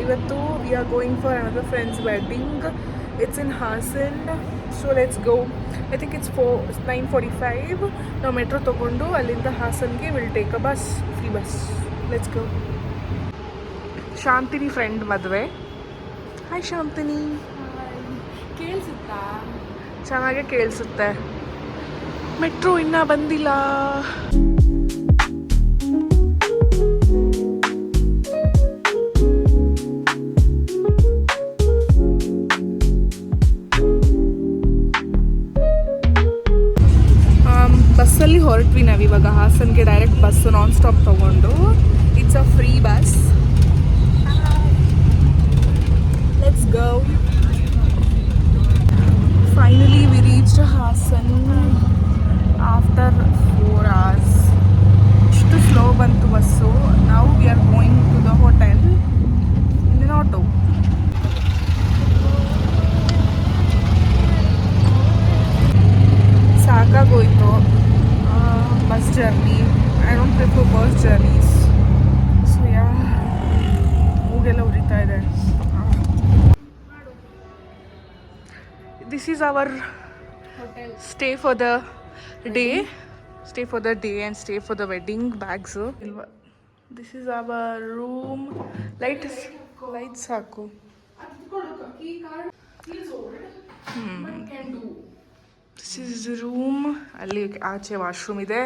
ಇವತ್ತು we are going for another friends wedding. It's in Hassan. So let's go. I think it's 9:45. ನಾವು metro ತೊಗೊಂಡು ಅಲ್ಲಿಂದ ಹಾಸನ್ಗೆ will take a bus, free bus. Let's go. Shantini friend ಮದುವೆ. Hi Shantini. ಕೇಳಿಸುತ್ತಾ? ಚೆನ್ನಾಗೇ ಕೇಳಿಸುತ್ತೆ. ಮೆಟ್ರೋ ಇನ್ನೂ ಬಂದಿಲ್ಲ. ಬಸ್ಸಲ್ಲಿ ಹೊರಟ್ವಿ ನಾವು ಇವಾಗ ಹಾಸನ್ಗೆ. ಡೈರೆಕ್ಟ್ ಬಸ್ ನಾನ್ ಸ್ಟಾಪ್ ತೊಗೊಂಡು. It's a free bus. Let's go. Finally we reached Hassan after 4 hours. ಇಷ್ಟು ಸ್ಲೋ ಬಂತು ಬಸ್ಸು. ನಾವು we are going to the hotel in an auto. ಸಾಕಾಗೋಯ್ತು bus journey. I don't prefer bus journeys. So yeah, ಮೂಗೆಲ್ಲ ಉರಿತಾ ಇದೆ. This is our hotel stay for the day. Stay for the day and stay for the wedding bags. This is our room. Lights ಹಾಕು. This is the room. ಅಲ್ಲಿ ಆಚೆ washroom ಇದೆ.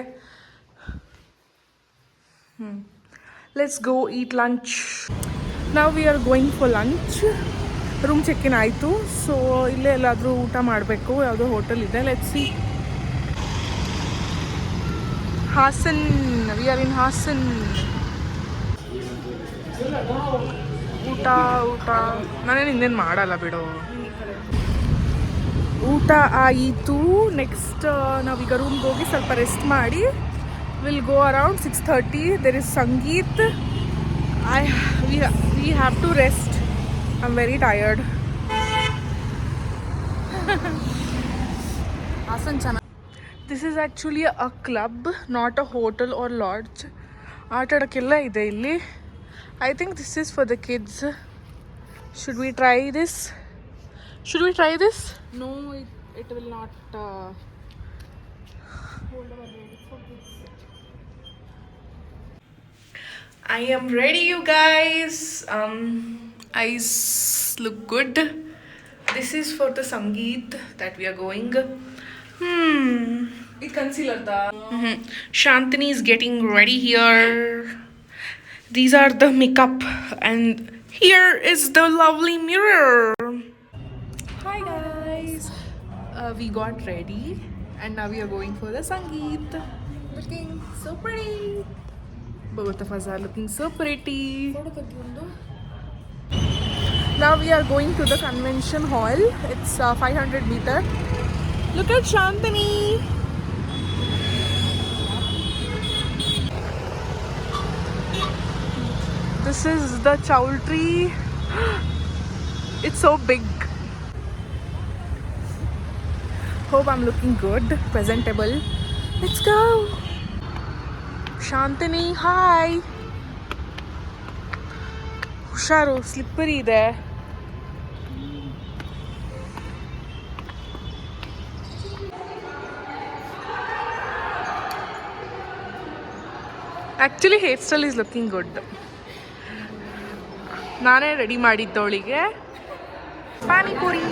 Let's go eat lunch. Now we are going for lunch. Room check in ಆಯಿತು. So ಇಲ್ಲೇ ಎಲ್ಲಾದರೂ ಊಟ ಮಾಡಬೇಕು. ಯಾವುದೋ ಹೋಟೆಲ್ ಇದೆ. Let's see. Hassan. We are in Hassan. ಊಟ ನಾನೇನು ಇನ್ನೇನು ಮಾಡಲ್ಲ ಬಿಡು. ಊಟ ಆಯಿತು. ನೆಕ್ಸ್ಟ್ ನಾವೀಗ ರೂಮ್ಗೆ ಹೋಗಿ ಸ್ವಲ್ಪ ರೆಸ್ಟ್ ಮಾಡಿ will go around 6:30. There is sangeet. We have to rest. I am very tired. Hassan ಚೆನ್ನಾಗಿ. This is actually a club, not a hotel or lodge. ಆಟ ಆಡೋಕ್ಕೆಲ್ಲ ಇದೆ ಇಲ್ಲಿ. I think this is for the kids. Should we try this? No, it will not I am ready, you guys. Eyes look good. This is for the Sangeet that we are going. ಇದು concealer the. Shantini is getting ready here. These are the makeup, and here is the lovely mirror. Hi guys. We got ready, and now we are going for the Sangeet. Looking so pretty. Both of us are looking so pretty. Photo ತೆಗೆದು. Now we are going to the convention hall. It's 500 meter. Look at Shantini. This is the chowl tree. It's so big. Hope I'm looking good, presentable. Let's go. Shantini, hi. ಹುಷಾರು, slippery ಇದೆ. Actually hair style is looking good. ನಾನೇ ready ಮಾಡಿದ್ದವಳಿಗೆ. Panipuri.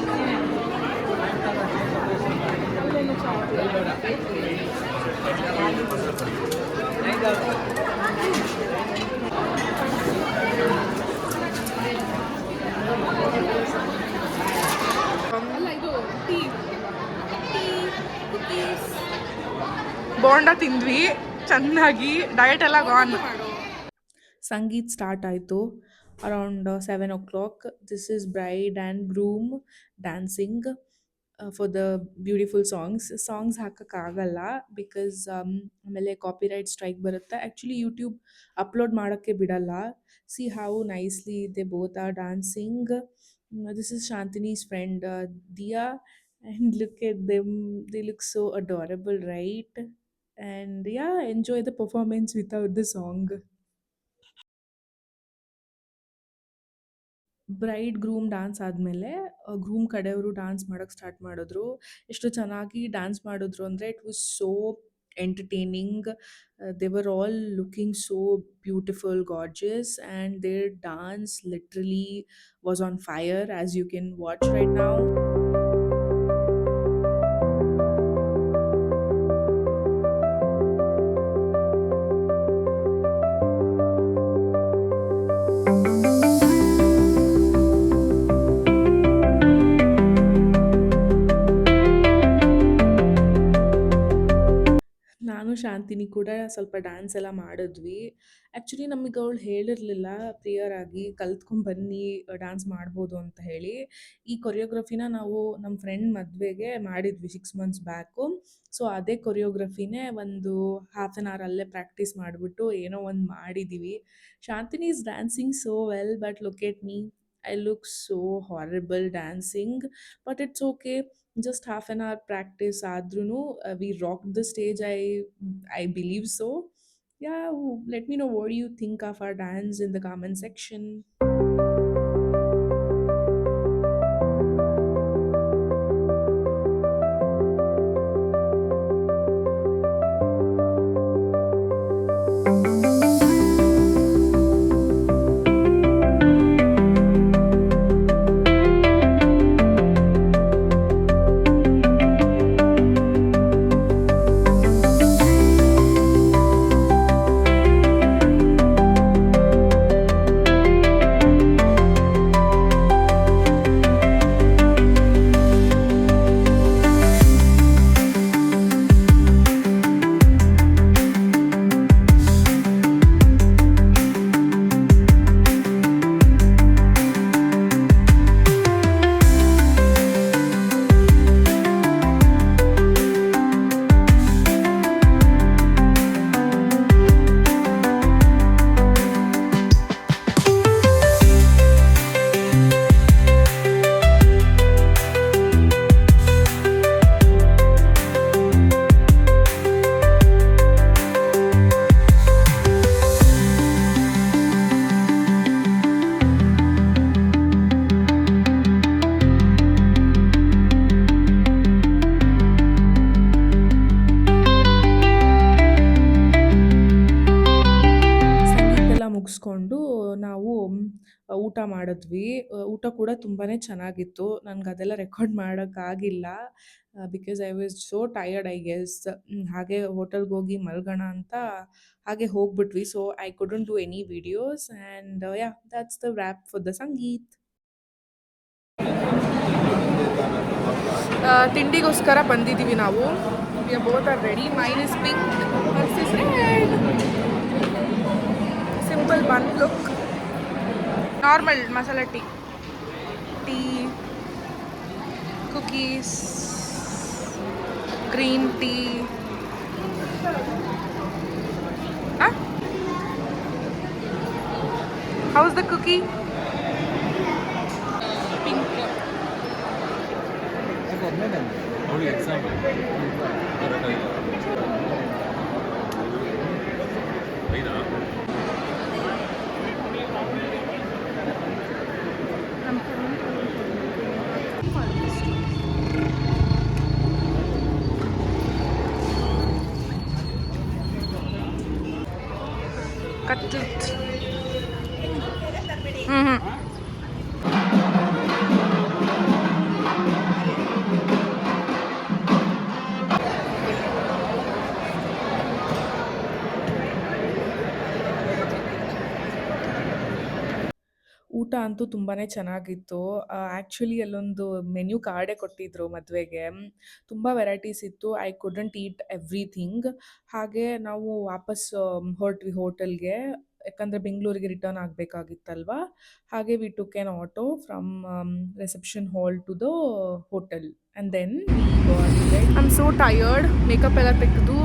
ಅಲ್ಲ ಇದು tea bonda ತಿಂದ್ವಿ ಚೆನ್ನಾಗಿ. Diet ಎಲ್ಲ gone. ಮಾಡು. Sangeet start ಆಯಿತು around 7 o'clock. This is bride and groom dancing for the beautiful songs ಹಾಕೋಕ್ಕಾಗಲ್ಲ ಬಿಕಾಸ್ ಆಮೇಲೆ ಕಾಪಿರೈಟ್ ಸ್ಟ್ರೈಕ್ ಬರುತ್ತೆ. ಆ್ಯಕ್ಚುಲಿ ಯೂಟ್ಯೂಬ್ ಅಪ್ಲೋಡ್ ಮಾಡೋಕ್ಕೆ ಬಿಡಲ್ಲ. See how nicely they both are dancing. This is Shantini's friend Diya, and look at them, they look so adorable, right? And yeah, enjoy the performance without the song. Bride groom dance ಆದಮೇಲೆ groom ಕಡೆಯವರು dance ಮಾಡೋಕ್ಕೆ start ಮಾಡಿದ್ರು. ಎಷ್ಟು ಚೆನ್ನಾಗಿ dance ಮಾಡಿದ್ರು ಅಂದರೆ it was so entertaining. They were all looking so beautiful, gorgeous, and their dance literally was on fire, as you can watch right now. ನಾನು ಶಾಂತಿನಿ ಕೂಡ ಸ್ವಲ್ಪ ಡ್ಯಾನ್ಸ್ ಎಲ್ಲ ಮಾಡಿದ್ವಿ. ಆ್ಯಕ್ಚುಲಿ ನಮಗೆ ಅವಳು ಹೇಳಿರಲಿಲ್ಲ ಪ್ರಿಯರ್ ಆಗಿ ಕಲ್ತ್ಕೊಂಬನ್ನಿ ಡ್ಯಾನ್ಸ್ ಮಾಡ್ಬೋದು ಅಂತ ಹೇಳಿ. ಈ ಕೊರಿಯೋಗ್ರಫಿನ ನಾವು ನಮ್ಮ ಫ್ರೆಂಡ್ ಮದುವೆಗೆ ಮಾಡಿದ್ವಿ 6 ಮಂತ್ಸ್ ಬ್ಯಾಕು. ಸೊ ಅದೇ ಕೊರಿಯೋಗ್ರಫಿನೇ ಒಂದು ಹಾಫ್ ಆನ್ ಅವರ್ ಅಲ್ಲೇ ಪ್ರಾಕ್ಟೀಸ್ ಮಾಡಿಬಿಟ್ಟು ಏನೋ ಒಂದು ಮಾಡಿದ್ದೀವಿ. Shantini is dancing so well, but look at me, I look so horrible dancing, but it's okay. Just half an hour practice ಆದ್ರೂ we rocked the stage. I believe so. Yeah, let me know what do you think of our dance in the comment section. ಮುಗಿಸ್ಕೊಂಡು ನಾವು ಊಟ ಮಾಡಿದ್ವಿ. ಊಟ ಕೂಡ ತುಂಬಾ ಚೆನ್ನಾಗಿತ್ತು. ನನಗೆ ಅದೆಲ್ಲ ರೆಕಾರ್ಡ್ ಮಾಡೋಕ್ಕಾಗಿಲ್ಲ, because I was so tired I guess. ಹಾಗೆ ಹೋಟೆಲ್ಗೆ ಹೋಗಿ ಮಲ್ಗೋಣ ಅಂತ ಹಾಗೆ ಹೋಗ್ಬಿಟ್ವಿ. So I couldn't do any videos and yeah, that's the wrap for the sangeet. ತಿಂಡಿಗೋಸ್ಕರ ಬಂದಿದ್ದೀವಿ ನಾವು. We are both are ready. Mine is pink, hers is red. Simple bun look, normal masala tea, cookies, green tea. How's the cookie? Pink. 우리 exam Cutlet. ಊಟ ಅಂತೂ ತುಂಬಾ ಚೆನ್ನಾಗಿತ್ತು. Actually ಅಲ್ಲೊಂದು menu ಕಾರ್ಡೇ ಕೊಟ್ಟಿದ್ದರು ಮದುವೆಗೆ. ತುಂಬ ವೆರೈಟೀಸ್ ಇತ್ತು. I couldn't eat everything. ಹಾಗೆ ನಾವು ವಾಪಸ್ ಹೊರಟ್ವಿ ಹೋಟೆಲ್ಗೆ, ಯಾಕಂದರೆ ಬೆಂಗಳೂರಿಗೆ ರಿಟರ್ನ್ ಆಗಬೇಕಾಗಿತ್ತಲ್ವ. ಹಾಗೆ we took an auto from reception hall to the hotel and then I am so tired. Makeup ಎಲ್ಲ ತೆಗೆದು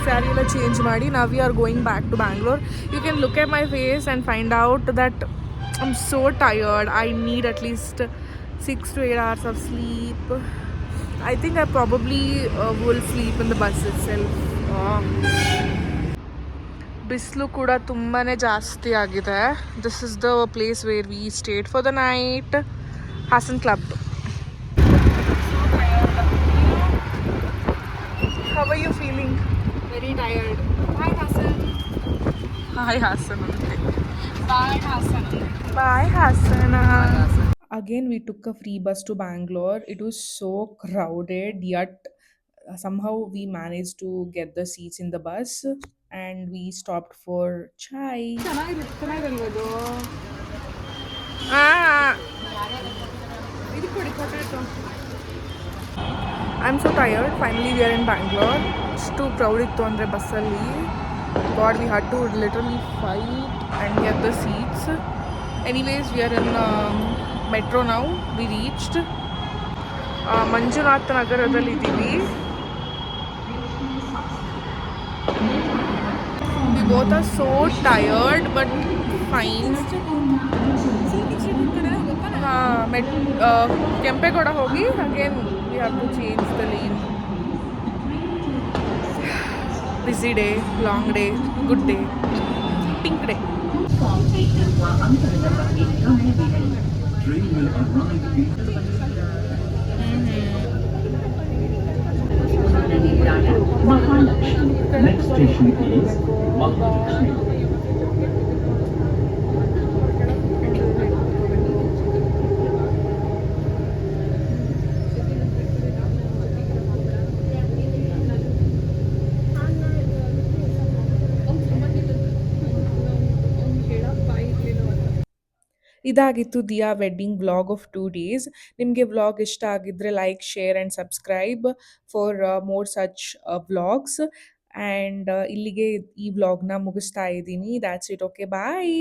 ಸ್ಯಾರಿ ಎಲ್ಲ ಚೇಂಜ್ ಮಾಡಿ ನಾವು we are going back to Bangalore. You can look at my face and find out that I'm so tired. I need at least 6 to 8 hours of sleep. I think I probably will sleep in the bus itself. ಬಿಸಿಲು ಕೂಡ ತುಂಬಾ ಜಾಸ್ತಿ ಆಗಿದೆ. This is the place where we stayed for the night, Hassan club. How are you feeling? Very tired. Hi Hassan. Hi Hassan ಅಂತೆ. Bye Hassan. Bye Hasana. Again, we took a free bus to Bangalore. It was so crowded, yet somehow we managed to get the seats in the bus and we stopped for chai. ಚೆನ್ನಾಗಿರಲ್ವಾ ಇದು? Ah, ಇದು ಕೊಡಿ potato. I'm so tired. Finally, we are in Bangalore. It's too crowded to andre bussali. God, we had to literally fight and get the seats. Anyways, we are in metro now. We reached Manjunatha ನಗರದಲ್ಲಿ ಇದ್ದೀವಿ. We both are so tired but fine. Kempegowda ಹೋಗಿ again we have to change the lane. Busy day, long day, good day, pink day. Train will arrive Mahalakshmi. Next station is Mahalakshmi. ಇದಾಗಿತ್ತು Diya wedding vlog of 2 days. ನಿಮಗೆ vlog ಇಷ್ಟ ಆಗಿದ್ರೆ like, share and subscribe for more such vlogs. And ಇಲ್ಲಿಗೆ ಈ ವ್ಲಾಗ್ನ ಮುಗಿಸ್ತಾ ಇದ್ದೀನಿ. That's it. Okay, bye.